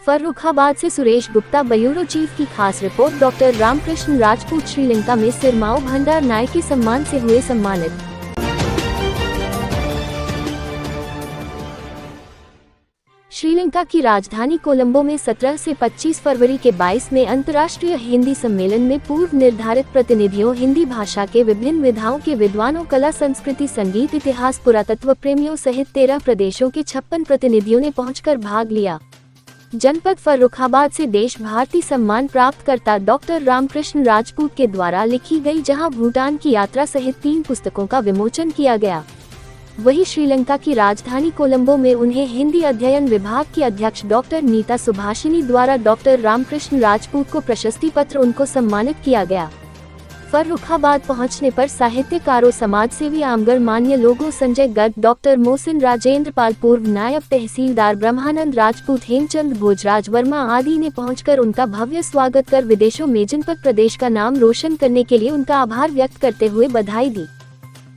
फर्रुखाबाद से Suresh Gupta, bureau chief की खास रिपोर्ट। डॉक्टर रामकृष्ण राजपूत श्रीलंका में सिरमाओ भंडार नायक के सम्मान से हुए सम्मानित। श्रीलंका की राजधानी कोलंबो में 17 से 25 फरवरी के 22 में अंतर्राष्ट्रीय हिंदी सम्मेलन में पूर्व निर्धारित प्रतिनिधियों, हिंदी भाषा के विभिन्न विधाओं के विद्वानों, कला, संस्कृति, संगीत, इतिहास, पुरातत्व प्रेमियों सहित 13 प्रदेशों के 56 प्रतिनिधियों ने पहुंचकर भाग लिया। जनपद फर्रुखाबाद से देश भारती सम्मान प्राप्तकर्ता डॉक्टर रामकृष्ण राजपूत के द्वारा लिखी गई जहां भूटान की यात्रा सहित 3 पुस्तकों का विमोचन किया गया। वहीं श्रीलंका की राजधानी कोलंबो में उन्हें हिंदी अध्ययन विभाग की अध्यक्ष डॉक्टर नीता सुभाषिनी द्वारा डॉक्टर रामकृष्ण राजपूत को प्रशस्ति पत्र उनको सम्मानित किया गया। फर्रुखाबाद पहुंचने पर साहित्यकारों, समाजसेवी, आमगर मान्य लोगों, संजय गर्ग, डॉक्टर मोहसिन राजेंद्र पाल, पूर्व नायब तहसीलदार ब्रह्मानंद राजपूत, हेमचंद भोजराज वर्मा आदि ने पहुंचकर उनका भव्य स्वागत कर विदेशों में जनपद प्रदेश का नाम रोशन करने के लिए उनका आभार व्यक्त करते हुए बधाई दी।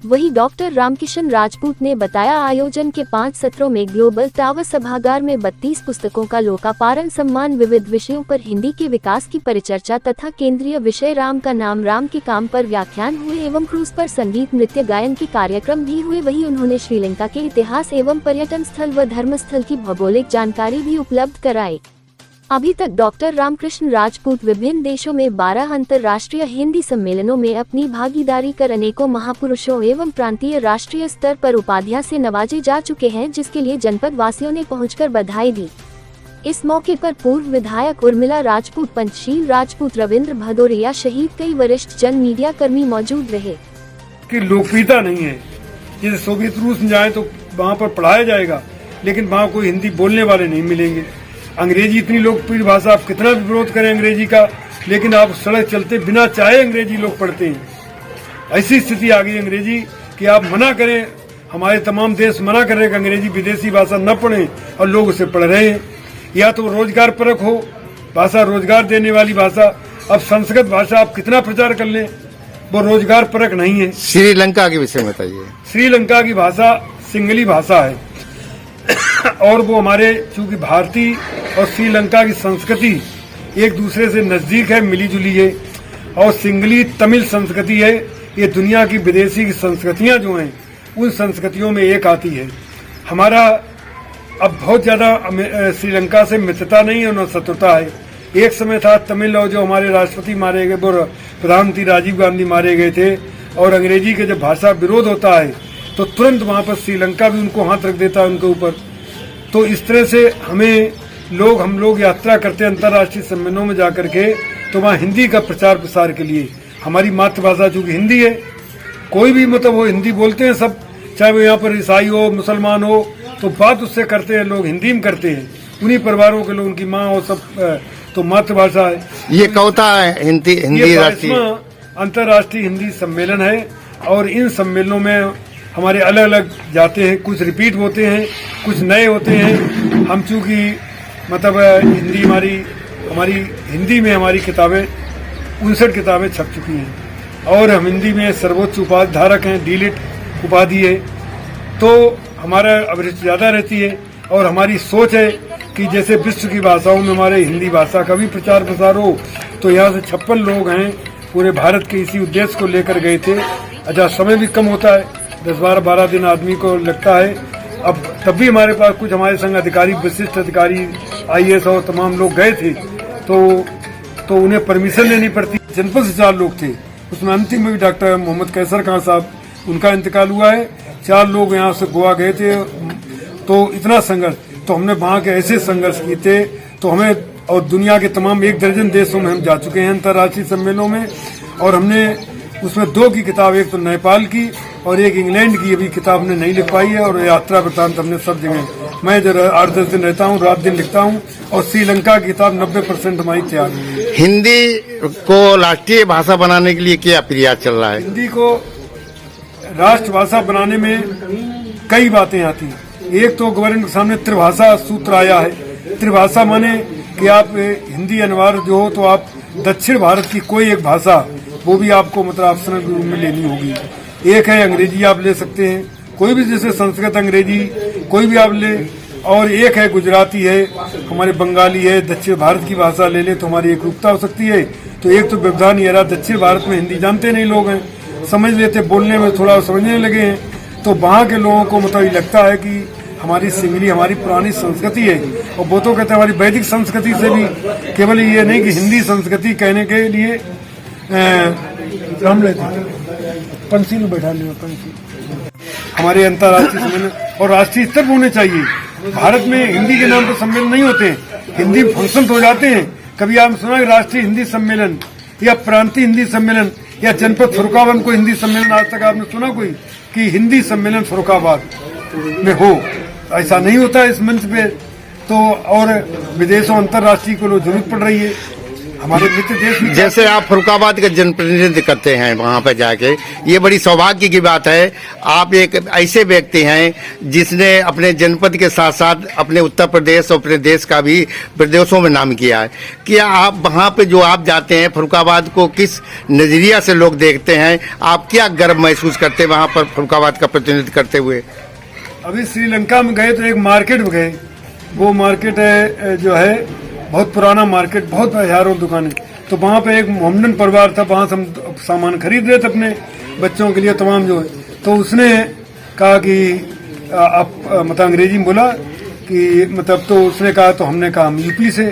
वहीं डॉक्टर रामकृष्ण राजपूत ने बताया, आयोजन के 5 सत्रों में ग्लोबल टावर सभागार में 32 पुस्तकों का लोकार्पण, सम्मान, विविध विषयों पर हिंदी के विकास की परिचर्चा तथा केंद्रीय विषय राम का नाम, राम के काम पर व्याख्यान हुए एवं क्रूज पर संगीत, नृत्य, गायन के कार्यक्रम भी हुए। वहीं उन्होंने श्रीलंका के इतिहास एवं पर्यटन स्थल व धर्म स्थल की भौगोलिक जानकारी भी उपलब्ध कराई। अभी तक डॉक्टर रामकृष्ण राजपूत विभिन्न देशों में 12 अंतर्राष्ट्रीय हिंदी सम्मेलनों में अपनी भागीदारी कर अनेकों महापुरुषों एवं प्रांतीय राष्ट्रीय स्तर पर उपाधियां से नवाजे जा चुके हैं, जिसके लिए जनपद वासियों ने पहुंचकर बधाई दी। इस मौके पर पूर्व विधायक उर्मिला राजपूत, पंचशील राजपूत, रविंद्र भदौरिया सहित कई वरिष्ठ जन मीडिया कर्मी मौजूद रहे। कि लोकप्रियता नहीं है, जैसे सोवियत रूस में जाए तो वहाँ पर पढ़ाया जाएगा, लेकिन वहाँ कोई हिंदी बोलने वाले नहीं मिलेंगे। अंग्रेजी इतनी लोकप्रिय भाषा, आप कितना भी विरोध करें अंग्रेजी का, लेकिन आप सड़क चलते बिना चाहे अंग्रेजी लोग पढ़ते हैं। ऐसी स्थिति आ गई अंग्रेजी कि आप मना करें, हमारे तमाम देश मना कर रहे हैं कि अंग्रेजी विदेशी भाषा न पढ़ें, और लोग उसे पढ़ रहे हैं। या तो रोजगार परक हो भाषा, रोजगार देने वाली भाषा। अब संस्कृत भाषा आप कितना प्रचार कर लें, वो रोजगार परक नहीं है। श्रीलंका के विषय में बताइए। श्रीलंका की भाषा सिंगली भाषा है और वो हमारे चूंकि भारतीय और श्रीलंका की संस्कृति एक दूसरे से नजदीक है, मिली जुली है, और सिंगली तमिल संस्कृति है। ये दुनिया की विदेशी की संस्कृतियां जो हैं उन संस्कृतियों में एक आती है। हमारा अब बहुत ज्यादा श्रीलंका से मित्रता नहीं है, न शत्रुता है। एक समय था तमिल, और जो हमारे राष्ट्रपति मारे गए, वो प्रधानमंत्री राजीव गांधी मारे गए थे, और अंग्रेजी के जब भाषा विरोध होता है तो तुरंत वहां पर श्रीलंका भी उनको हाथ रख देता है उनके ऊपर। तो इस तरह से हम लोग यात्रा करते हैं अंतर्राष्ट्रीय सम्मेलनों में जाकर के, तो वहाँ हिंदी का प्रचार प्रसार के लिए, हमारी मातृभाषा चूंकि हिंदी है, कोई भी मतलब वो हिंदी बोलते हैं सब, चाहे वो यहाँ पर ईसाई हो, मुसलमान हो, तो बात उससे करते हैं लोग, हिंदी में करते हैं। उन्हीं परिवारों के लोग, उनकी माँ हो, सब तो मातृभाषा है। ये कौता है हिंदी राष्ट्रीय अंतर्राष्ट्रीय हिंदी सम्मेलन है, और इन सम्मेलनों में हमारे अलग अलग जाते हैं, कुछ रिपीट होते हैं, कुछ नए होते हैं। हम चूंकि मतलब हिंदी हमारी हिंदी में हमारी किताबें 59 किताबें छप चुकी हैं, और हम हिंदी में सर्वोच्च उपाधि धारक हैं, डीलिट उपाधि है। तो हमारा अभिरुचि ज्यादा रहती है, और हमारी सोच है कि जैसे विश्व की भाषाओं में हमारे हिंदी भाषा का भी प्रचार प्रसार हो। तो यहाँ से 56 लोग हैं पूरे भारत के, इसी उद्देश्य को लेकर गए थे। अच्छा, समय भी कम होता है, 10-12 दिन आदमी को लगता है। अब तब भी हमारे पास कुछ हमारे संग अधिकारी, विशिष्ट अधिकारी, IAS और तमाम लोग गए थे, तो उन्हें परमिशन लेनी पड़ती। जनपद से 4 लोग थे, उसमें अंतिम में भी डॉक्टर मोहम्मद कैसर खान साहब, उनका इंतकाल हुआ है। 4 लोग यहाँ से गोवा गए थे। तो इतना संघर्ष, तो हमने वहाँ के ऐसे संघर्ष किए थे, तो हमें, और दुनिया के तमाम 1 दर्जन देशों में हम जा चुके हैं अंतर्राष्ट्रीय सम्मेलनों में, और हमने उसमें 2 की किताब, एक तो नेपाल की और एक इंग्लैंड की, अभी किताब हमने नहीं लिख पाई है। और यात्रा वृत्तांत हमने सब जगह, मैं जब 8-10 दिन रहता हूँ, रात दिन लिखता हूँ, और श्रीलंका की किताब 90% हमारी तैयार है। हिंदी को राष्ट्रीय भाषा बनाने के लिए क्या प्रयास चल रहा है? हिंदी को राष्ट्रभाषा बनाने में कई बातें आती हैं। एक तो गवर्नमेंट के सामने त्रिभाषा सूत्र आया है। त्रिभाषा माने कि आप हिंदी अनिवार्य जो हो, तो आप दक्षिण भारत की कोई एक भाषा, वो भी आपको मतलब ऑप्शनल रूप में लेनी होगी। एक है अंग्रेजी, आप ले सकते हैं, कोई भी, जैसे संस्कृत, अंग्रेजी कोई भी आप ले, और एक है गुजराती है, हमारे बंगाली है, दक्षिण भारत की भाषा ले ले तो हमारी एकरूपता हो सकती है। तो एक तो व्यवधान ये रहा, दक्षिण भारत में हिंदी जानते नहीं लोग हैं, समझ लेते, बोलने में थोड़ा समझने लगे हैं। तो वहाँ के लोगों को मतलब ये लगता है कि हमारी सिंगली हमारी पुरानी संस्कृति है, और वो तो कहते हैं हमारी वैदिक संस्कृति से भी, केवल ये नहीं कि हिंदी संस्कृति कहने के लिए हम लेते हैं पंछी में बैठा लिया पंछी। हमारे अंतर्राष्ट्रीय सम्मेलन और राष्ट्रीय स्तर पर होने चाहिए। भारत में हिंदी के नाम पर सम्मेलन नहीं होते, हिंदी फंक्शन हो जाते हैं। कभी आप सुना राष्ट्रीय हिंदी सम्मेलन या प्रांतीय हिंदी सम्मेलन या जनपद फर्रुखाबाद को हिंदी सम्मेलन, आज तक आपने सुना कोई कि हिंदी सम्मेलन फर्रुखाबाद में हो? ऐसा नहीं होता है इस मंच पे। तो और विदेशों अंतर्राष्ट्रीय को लोग जरूरत पड़ रही है हमारे मित्र देश में। जैसे आप फर्रुखाबाद का जनप्रतिनिधित्व करते हैं वहाँ पर जाके, ये बड़ी सौभाग्य की बात है। आप एक ऐसे व्यक्ति हैं जिसने अपने जनपद के साथ साथ अपने उत्तर प्रदेश और अपने देश का भी विदेशों में नाम किया है। क्या आप वहाँ पे जो आप जाते हैं फर्रुखाबाद को किस नजरिया से लोग देखते हैं? आप क्या गर्व महसूस करते हैं वहाँ पर फर्रुखाबाद का प्रतिनिधित्व करते हुए? अभी श्रीलंका में गए तो एक मार्केट में गए, वो मार्केट है जो है बहुत पुराना मार्केट, बहुत हजारों दुकानें। तो वहाँ पे एक मोहम्मदन परिवार था, वहाँ से हम सामान खरीद रहे थे अपने बच्चों के लिए तमाम जो है। तो उसने कहा कि आप मतलब अंग्रेजी में बोला कि मतलब, तो उसने कहा, तो हमने कहा हम यूपी से।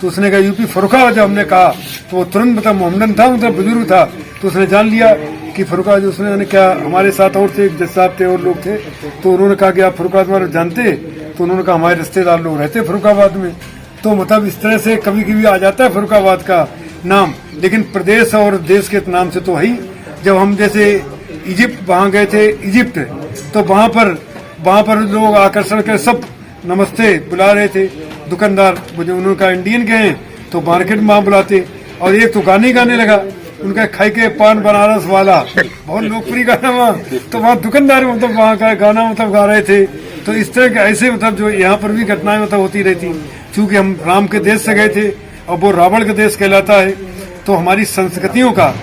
तो उसने कहा यूपी फर्रुखाबाद। जब हमने कहा तो वो तुरंत मतलब मोहम्मदन था, मतलब बुजुर्ग था, तो उसने जान लिया कि फर्रुखाबाद। उसने क्या हमारे साथ और थे, जज साहब थे और लोग थे, तो उन्होंने कहा कि आप फर्रुखाबाद जानते? तो उन्होंने कहा हमारे रिश्तेदार लोग रहते फर्रुखाबाद में। तो मतलब इस तरह से कभी कभी आ जाता है फर्रुखाबाद का नाम, लेकिन प्रदेश और देश के नाम से तो है ही। जब हम जैसे इजिप्ट वहाँ गए थे, इजिप्ट, तो वहाँ पर लोग आकर्षण कर सब नमस्ते बुला रहे थे। दुकानदार मुझे उन्होंने कहा इंडियन के हैं, तो मार्केट में वहाँ बुलाते। और एक तो गाने लगा उनका, खाई के पान बनारस वाला, बहुत लोकप्रिय गाना वहाँ। तो वहाँ दुकानदार मतलब वहाँ का गाना मतलब गा रहे थे। तो इस तरह के ऐसे मतलब जो यहाँ पर भी घटनाएं मतलब होती रहती। चूंकि हम राम के देश से गए थे और वो रावण का देश कहलाता है, तो हमारी संस्कृतियों का,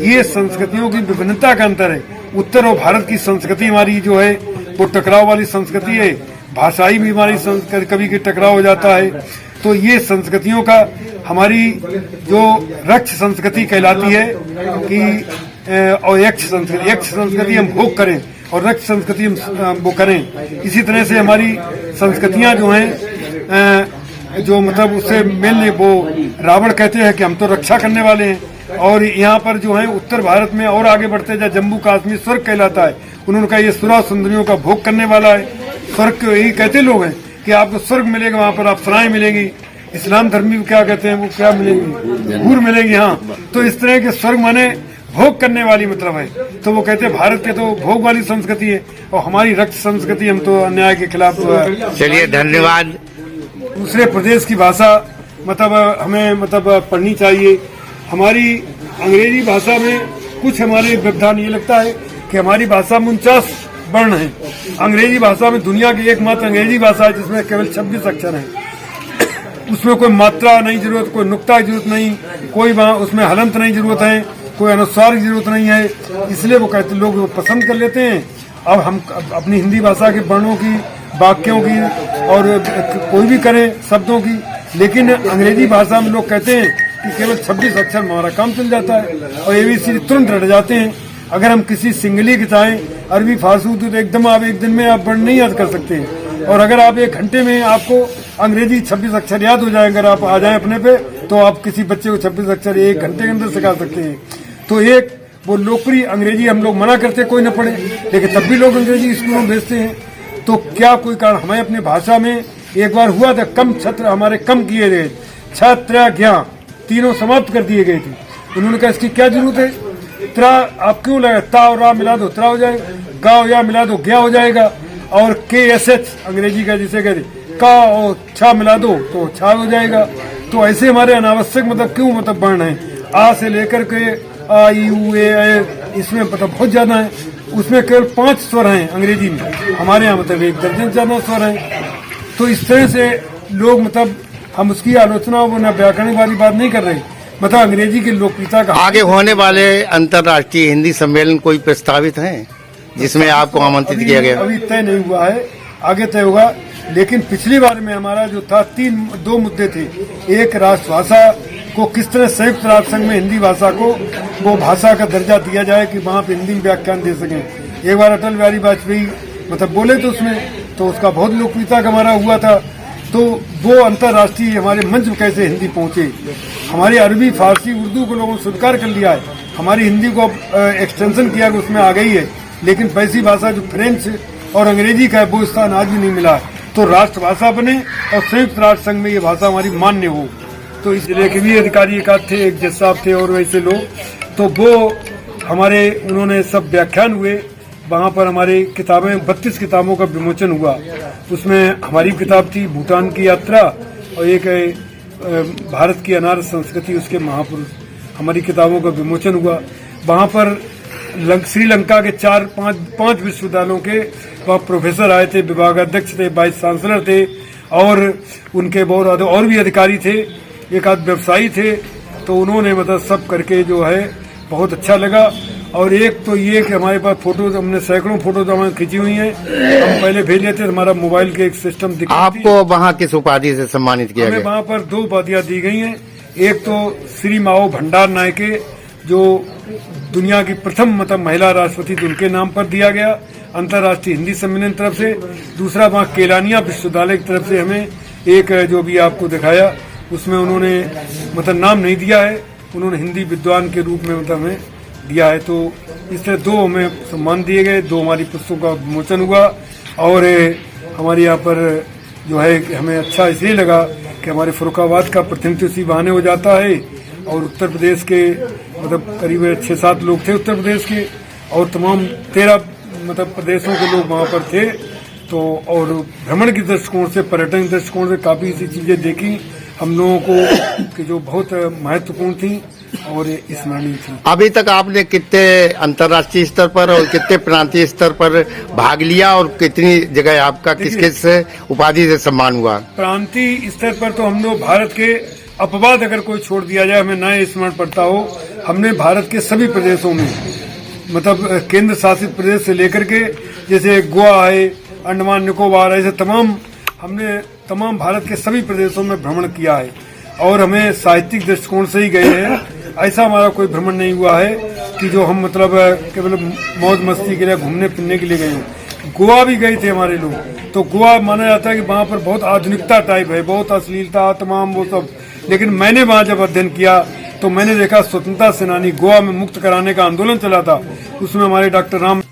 ये संस्कृतियों की विभिन्नता का अंतर है। उत्तर और भारत की संस्कृति हमारी जो है वो टकराव वाली संस्कृति है, भाषाई भी हमारी संस्कृति कभी की टकराव हो जाता है। तो ये संस्कृतियों का हमारी जो रक्ष संस्कृति कहलाती है कि और यक्ष संस्कृति हम भोग करें और रक्ष संस्कृति हम वो करें। इसी तरह से हमारी संस्कृतियां जो हैं जो मतलब उससे मिलने, वो रावण कहते हैं कि हम तो रक्षा करने वाले हैं। और यहाँ पर जो है उत्तर भारत में और आगे बढ़ते जाए, जम्मू कश्मीर स्वर्ग कहलाता है। उन्होंने कहा ये सुरा सुंदरियों का भोग करने वाला है। स्वर्ग को यही कहते लोग हैं कि आपको स्वर्ग मिलेगा, वहाँ पर आप सराय मिलेंगी। इस्लाम धर्मी क्या कहते हैं, वो क्या मिलेंगी, हूर मिलेंगी। हाँ, तो इस तरह के स्वर्ग माने भोग करने वाली मतलब है। तो वो कहते हैं भारत के तो भोग वाली संस्कृति है और हमारी रक्त संस्कृति, हम तो अन्याय के खिलाफ। चलिए धन्यवाद। दूसरे प्रदेश की भाषा मतलब हमें मतलब पढ़नी चाहिए। हमारी अंग्रेजी भाषा में कुछ हमारे व्यवधान ये लगता है कि हमारी भाषा में 49 वर्ण है। अंग्रेजी भाषा में दुनिया की एकमात्र अंग्रेजी भाषा है जिसमें केवल 26 अक्षर हैं। उसमें कोई मात्रा नहीं जरूरत, कोई नुक्ता की जरूरत नहीं, कोई उसमें हलंत नहीं जरूरत है, कोई अनुस्वार की जरूरत नहीं है। इसलिए वो कहते लोग पसंद कर लेते हैं। अब हम अपनी हिंदी भाषा के वर्णों की, वाक्यों की और कोई भी करें शब्दों की, लेकिन अंग्रेजी भाषा में लोग कहते हैं कि केवल 26 अक्षर में हमारा काम चल जाता है और एबीसी तुरंत रट जाते हैं। अगर हम किसी सिंगली की चाहें अरबी फारसी तो एकदम आप एक दिन में आप वर्ण नहीं याद कर सकते हैं। और अगर आप एक घंटे में आपको अंग्रेजी 26 अक्षर याद हो जाए, अगर आप आ जाए अपने पे, तो आप किसी बच्चे को 26 अक्षर 1 घंटे के अंदर सिखा सकते हैं। तो एक वो लोकप्रिय अंग्रेजी हम लोग मना करते कोई न पढ़े, लेकिन तब भी लोग अंग्रेजी स्कूलों में भेजते हैं। तो क्या कोई कारण? हमें अपनी भाषा में एक बार हुआ था, कम छात्र हमारे कम किए गए, छात्र ज्ञा तीनों समाप्त कर दिए गए थे। उन्होंने कहा इसकी क्या जरूरत है, त्रा आप क्यों लगा, ता और रा मिला दो त्रा हो जाएगा, गा और या मिला दो ज्ञा हो जाएगा, और KSH अंग्रेजी का जिसे कहते का और छा मिला दो तो छा हो जाएगा। तो ऐसे हमारे अनावश्यक मतलब क्यों मतलब वर्ण है, आ से लेकर के आ ई उ ए, इसमें मतलब बहुत ज्यादा है। उसमें केवल 5 स्वर हैं अंग्रेजी में, हमारे यहाँ मतलब 1 दर्जन ज्यादा स्वर हैं। तो इस तरह से लोग मतलब हम उसकी आलोचना वो न व्याकरण वाली बात नहीं कर रहे, मतलब अंग्रेजी की लोकप्रियता का। आगे होने वाले अंतर्राष्ट्रीय हिंदी सम्मेलन कोई प्रस्तावित है जिसमें आपको आमंत्रित किया गया? अभी तय नहीं हुआ है, आगे तय होगा। लेकिन पिछली बार में हमारा जो था दो मुद्दे थे। एक, राष्ट्रभाषा को किस तरह संयुक्त राष्ट्र संघ में हिंदी भाषा को वो भाषा का दर्जा दिया जाए कि वहाँ पे हिंदी में व्याख्यान दे सकें। एक बार अटल बिहारी वाजपेयी मतलब बोले तो उसमें तो उसका बहुत लोकप्रियता का हमारा हुआ था। तो वो अंतर्राष्ट्रीय हमारे मंच में कैसे हिंदी पहुंचे। हमारी अरबी, फारसी, उर्दू को लोगों ने स्वीकार कर लिया है। हमारी हिंदी को एक्सटेंशन किया कि उसमें आ गई है, लेकिन वैसी भाषा जो फ्रेंच और अंग्रेजी का है वो स्थान आज भी नहीं मिला है। तो राष्ट्रभाषा बने और संयुक्त राष्ट्र संघ में ये भाषा हमारी मान्य हो। तो इस जिले के भी अधिकारी एक आध थे, एक जज साहब थे और वैसे लोग, तो वो हमारे उन्होंने सब व्याख्यान हुए वहाँ पर। हमारी किताबें 32 किताबों का विमोचन हुआ। उसमें हमारी किताब थी भूटान की यात्रा और एक भारत की अनार्य संस्कृति, उसके महापुरुष। हमारी किताबों का विमोचन हुआ वहाँ पर। श्रीलंका के 4-5 विश्वविद्यालयों के वहाँ प्रोफेसर आए थे, विभागाध्यक्ष थे, वाइस चांसलर थे और उनके बहुत और भी अधिकारी थे, एक आध व्यवसायी थे। तो उन्होंने मतलब सब करके जो है बहुत अच्छा लगा। और एक तो ये कि हमारे पास फोटोज, हमने सैकड़ों फोटोज हमारे खींची हुई हैं। हम पहले भेज लेते, हमारा मोबाइल के एक सिस्टम दिखा। आपको वहाँ किस उपाधि से सम्मानित किया गया? वहाँ पर 2 उपाधियां दी गई हैं। एक तो श्री माओ भंडार नायके जो दुनिया की प्रथम मतलब महिला राष्ट्रपति थी, उनके नाम पर दिया गया अंतर्राष्ट्रीय हिंदी सम्मेलन तरफ से। दूसरा वहाँ केलानिया विश्वविद्यालय की तरफ से हमें एक जो भी आपको दिखाया उसमें उन्होंने मतलब नाम नहीं दिया है, उन्होंने हिंदी विद्वान के रूप में मतलब हमें दिया है। तो इस तरह 2 हमें सम्मान दिए गए, 2 हमारी पुस्तकों का विमोचन हुआ। और हमारे यहाँ पर जो है हमें अच्छा इसलिए लगा कि हमारे फर्रुखाबाद का प्रतिनिधित्व इसी बहाने हो जाता है। और उत्तर प्रदेश के मतलब करीब 6-7 लोग थे उत्तर प्रदेश के, और तमाम 13 मतलब प्रदेशों के लोग वहाँ पर थे। तो और भ्रमण के दृष्टिकोण से, पर्यटन के दृष्टिकोण से काफी सी चीजें देखी हम लोगों को कि जो बहुत महत्वपूर्ण थी और स्मरणीय थी। अभी तक आपने कितने अंतर्राष्ट्रीय स्तर पर और कितने प्रांतीय स्तर पर भाग लिया और कितनी जगह आपका किस किस उपाधि से सम्मान हुआ? प्रांतीय स्तर पर तो हम लोग भारत के अपवाद अगर कोई छोड़ दिया जाए, हमें नए स्मरण पड़ता हो, हमने भारत के सभी प्रदेशों में मतलब केंद्र शासित प्रदेश से लेकर के जैसे गोवा है, अंडमान निकोबार, ऐसे हमने तमाम भारत के सभी प्रदेशों में भ्रमण किया है। और हमें साहित्यिक दृष्टिकोण से ही गए हैं, ऐसा हमारा कोई भ्रमण नहीं हुआ है कि जो हम मतलब केवल मौज मस्ती के लिए घूमने फिरने के लिए गए हैं। गोवा भी गए थे हमारे लोग, तो गोवा माना जाता है कि वहाँ पर बहुत आधुनिकता टाइप है, बहुत अश्लीलता तमाम वो सब। लेकिन मैंने वहाँ जब अध्ययन किया तो मैंने देखा स्वतंत्रता सेनानी गोवा में मुक्त कराने का आंदोलन चला था, उसमें हमारे डॉक्टर राम